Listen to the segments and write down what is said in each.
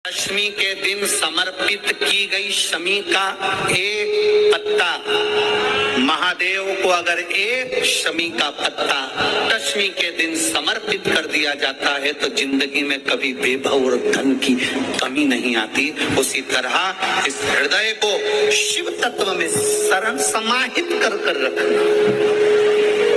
दशमी के दिन समर्पित की गई शमी का एक पत्ता, महादेव को अगर एक शमी का पत्ता दशमी के दिन समर्पित कर दिया जाता है तो जिंदगी में कभी वैभव और धन की कमी नहीं आती। उसी तरह इस हृदय को शिव तत्व में सरल समाहित कर रखना।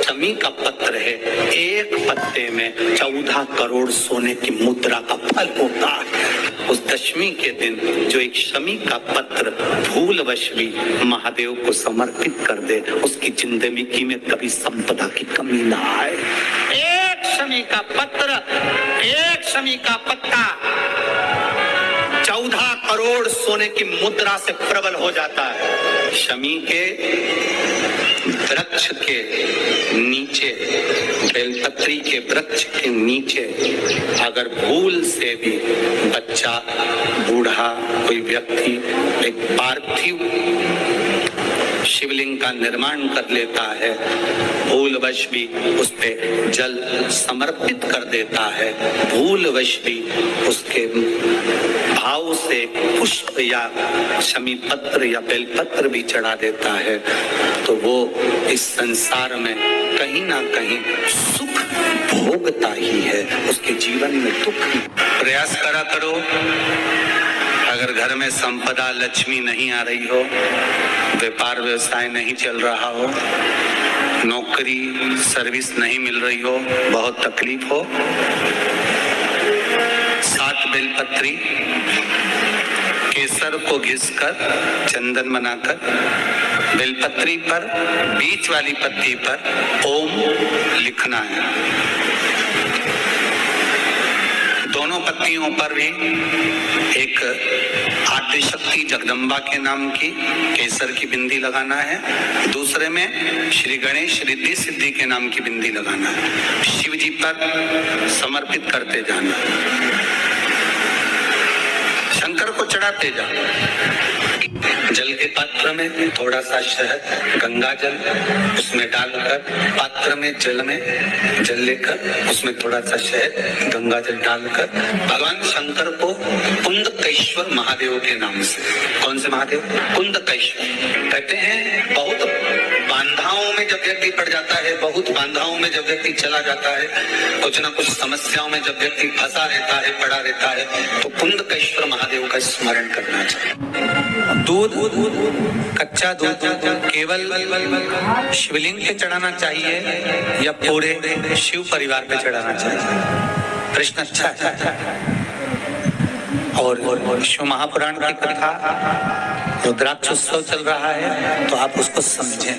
शमी का पत्र है, एक पत्ते में 14 करोड़ सोने की मुद्रा का फल होता है। उस दशमी के दिन जो एक शमी का पत्र भूलवश भी महादेव को समर्पित कर दे, उसकी जिंदगी में कभी संपदा की कमी ना आए। एक शमी का पत्र, एक शमी का पत्ता 14 करोड़ सोने की मुद्रा से प्रबल हो जाता है। शमी के वृक्ष के नीचे, बेलपत्री के वृक्ष के नीचे अगर भूल से भी बच्चा, बूढ़ा, कोई व्यक्ति एक पार्थिव शिवलिंग का निर्माण कर लेता है, भूलवश भी उस पे जल समर्पित कर देता है, भूलवश भी उसके भाव से पुष्प या शमी पत्र या बेलपत्र भी चढ़ा देता है, तो वो इस संसार में कहीं ना कहीं सुख भोगता ही है, उसके जीवन में दुख। प्रयास करा करो, अगर घर में संपदा लक्ष्मी नहीं आ रही हो, व्यापार व्यवसाय नहीं चल रहा हो, नौकरी सर्विस नहीं मिल रही हो, बहुत तकलीफ हो, 7 बेलपत्री केसर को घिसकर चंदन बनाकर बेलपत्री पर बीच वाली पत्ती पर ओम लिखना है। दोनों पत्तियों पर भी एक आदिशक्ति जगदम्बा के नाम की केसर की बिंदी लगाना है, दूसरे में श्री गणेश रिद्धि सिद्धि के नाम की बिंदी लगाना है। शिव जी पर समर्पित करते जाना, शंकर को चढ़ाते जाओ। जल के पात्र में थोड़ा सा शहद, गंगा जल उसमें डालकर, पात्र में जल लेकर उसमें थोड़ा सा शहद, गंगा जल डालकर भगवान शंकर को कुंदकेश्वर महादेव के नाम से, कौन से महादेव? कुंदकेश्वर कहते हैं। बहुत बांधाओं में जब व्यक्ति पड़ जाता है, बहुत बांधाओं में जब व्यक्ति चला जाता है, कुछ ना कुछ समस्याओं में जब व्यक्ति फंसा रहता है, पड़ा रहता है, तो कुंदकेश्वर महादेव का स्मरण करना चाहिए। दूध, कच्चा दूध केवल शिवलिंग पे चढ़ाना चाहिए या पूरे शिव परिवार पे चढ़ाना चाहिए? प्रश्न अच्छा है। और शिव महापुराण की कथा, रुद्राक्षोत्सव चल रहा है तो आप उसको समझें।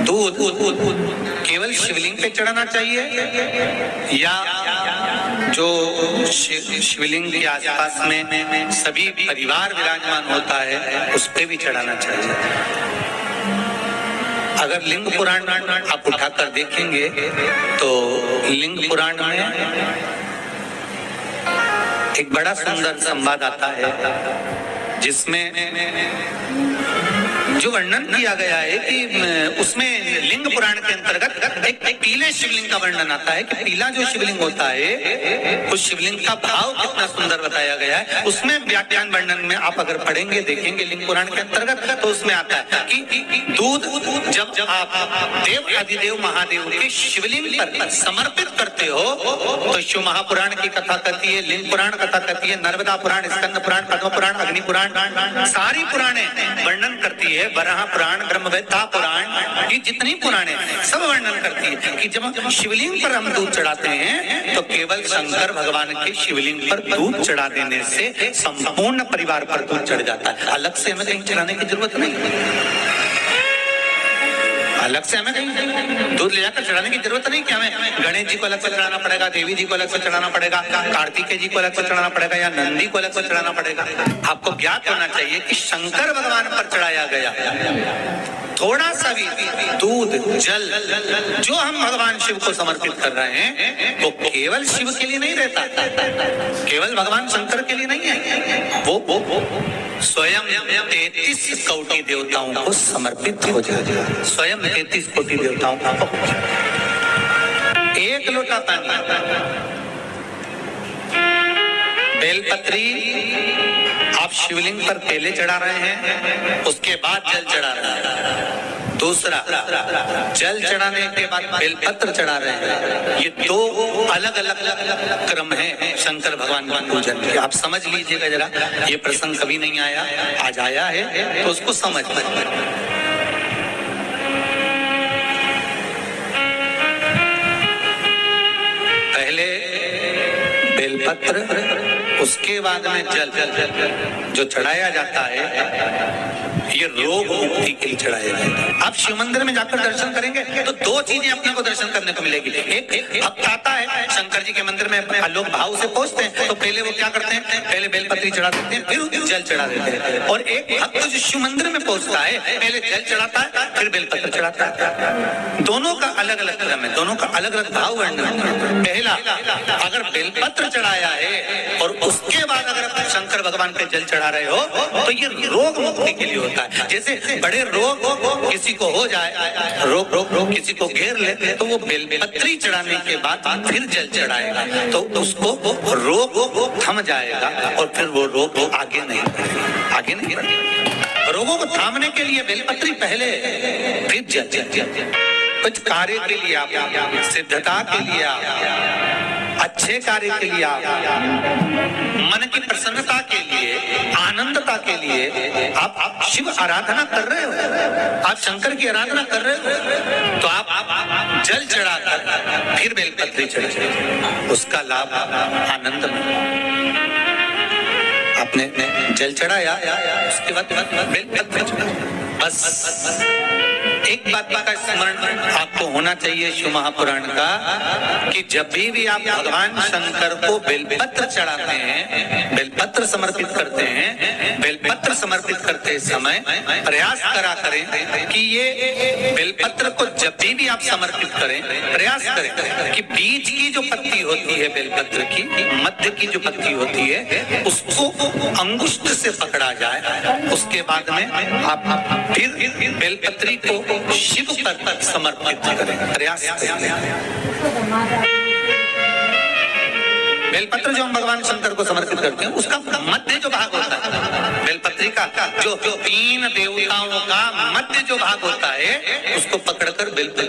दूध केवल शिवलिंग पे चढ़ाना चाहिए या जो शिवलिंग के आसपास में सभी परिवार विराजमान होता है उस पे भी चढ़ाना चाहिए? अगर लिंग पुराण आप उठाकर देखेंगे तो लिंग पुराण में एक बड़ा सुंदर संवाद आता है जिसमें जो वर्णन किया गया है कि उसमें लिंग पुराण के अंतर्गत एक पीले शिवलिंग का वर्णन आता है कि पीला जो शिवलिंग होता है उस शिवलिंग का भाव कितना सुंदर बताया गया है। उसमें व्याख्यान वर्णन में आप अगर पढ़ेंगे, देखेंगे लिंग पुराण के अंतर्गत, तो उसमें आता है कि दूध जब आप देव आदिदेव महादेव के शिवलिंग पर समर्पित करते हो तो शिव महापुराण की कथा कहती है, लिंग पुराण कथा कहती है, नर्मदा पुराण, स्कंद पुराण, पद्म पुराण, अग्नि पुराण, सारी पुराणे वर्णन करती है, वराह पुराण, ब्रह्मवेत्ता पुराण, ये जितनी पुराणे सब वर्णन करती है कि जब शिवलिंग पर हम दूध चढ़ाते हैं तो केवल शंकर भगवान के शिवलिंग पर दूध चढ़ा देने से संपूर्ण परिवार पर दूध चढ़ जाता है। अलग से हमें कहीं चढ़ाने की जरूरत नहीं, अलग से हमें कहीं दूध ले जाकर चढ़ाने की जरूरत नहीं कि हमें गणेश जी को अलग से चढ़ाना पड़ेगा, देवी जी को अलग से चढ़ाना पड़ेगा, कार्तिकेय जी को अलग से चढ़ाना पड़ेगा या नंदी को अलग से चढ़ाना पड़ेगा। आपको ज्ञात होना चाहिए कि शंकर भगवान पर चढ़ाया गया थोड़ा सा भी दूध, जल जो हम भगवान शिव को समर्पित कर रहे हैं वो केवल शिव के लिए नहीं रहता, केवल भगवान शंकर के लिए नहीं है, वो स्वयं 33 कोटि देवताओं को समर्पित हो जाएगा। स्वयं 33 कोटि देवताओं को एक लोटा पानी बेलपत्री आप शिवलिंग पर पहले चढ़ा रहे हैं, उसके बाद जल चढ़ा रहे हैं। दूसरा, जल चढ़ाने के बाद बेलपत्र चढ़ा रहे हैं। ये दो अलग अलग क्रम है शंकर भगवान की पूजन के। आप समझ लीजिएगा जरा, ये प्रसंग कभी नहीं आया, आज आया है तो उसको समझ पहले बेलपत्र, उसके बाद में जल जो चढ़ाया जाता है, ये रोग मुक्ति के लिए चढ़ाया जाता है। आप शिव मंदिर में जाकर दर्शन करेंगे तो दो चीजें अपने को दर्शन करने को मिलेगी। एक भक्त आता है शंकर जी के मंदिर में, अपने लोग भाव से पहुंचते हैं तो पहले वो क्या करते हैं, पहले बेलपत्री चढ़ा देते हैं, फिर जल चढ़ा देते हैं। और एक भक्त जो शिव मंदिर में पहुंचता है, पहले जल चढ़ाता है, फिर बेलपत्र चढ़ाता है। दोनों का अलग अलग क्रम है, दोनों का अलग अलग भाव वर्णन है। पहला, अगर बेलपत्र चढ़ाया है और उसके बाद अगर आप शंकर भगवान पे जल चढ़ा रहे हो तो ये रोग मुक्ति के लिए होता है। जैसे बड़े रोग किसी को हो जाए, रोग किसी को घेर ले, तो वो बेलपत्री चढ़ाने के बाद फिर जल चढ़ाएगा तो उसको रोग थम जाएगा और फिर वो रोग आगे नहीं बढ़ेगा। रोगों को थामने के लिए बेलपत्री पहले, फिर जल। कुछ कार्य के लिए आप, सिद्धता के लिए आप, अच्छे कार्य के लिए आप, मन की प्रसन्नता के लिए, आनंदता के लिए आप शिव आराधना कर रहे हो, आप शंकर की आराधना कर रहे हो, तो आप जल चढ़ाकर फिर बेलपत्री चढ़ाइए, उसका लाभ आनंद में। आपने जल चढ़ाया, उसके बाद बेलपत्री चढ़ाया। बस एक बात का स्मरण आपको होना चाहिए शिव महापुराण का, कि जब भी आप भगवान शंकर को बेलपत्र चढ़ाते हैं, बेलपत्र समर्पित करते हैं, बेलपत्र समर्पित करते समय प्रयास करा करें कि ये बेलपत्र को जब भी आप समर्पित करें, प्रयास करें कि बीच की जो पत्ती होती है बेलपत्र की, मध्य की जो पत्ती होती है, उसको अंगुष्ठ से पकड़ा जाए। उसके बाद में आप फिर बेलपत्री को शिव पर समर्पित करें, प्रयास करें। बेलपत्र जो हम भगवान शंकर को समर्पित करते हैं, उसका मध्य जो भाग होता है बेलपत्री का, जो 3 देवताओं का मध्य जो भाग होता है, उसको पकड़कर बेलपत्री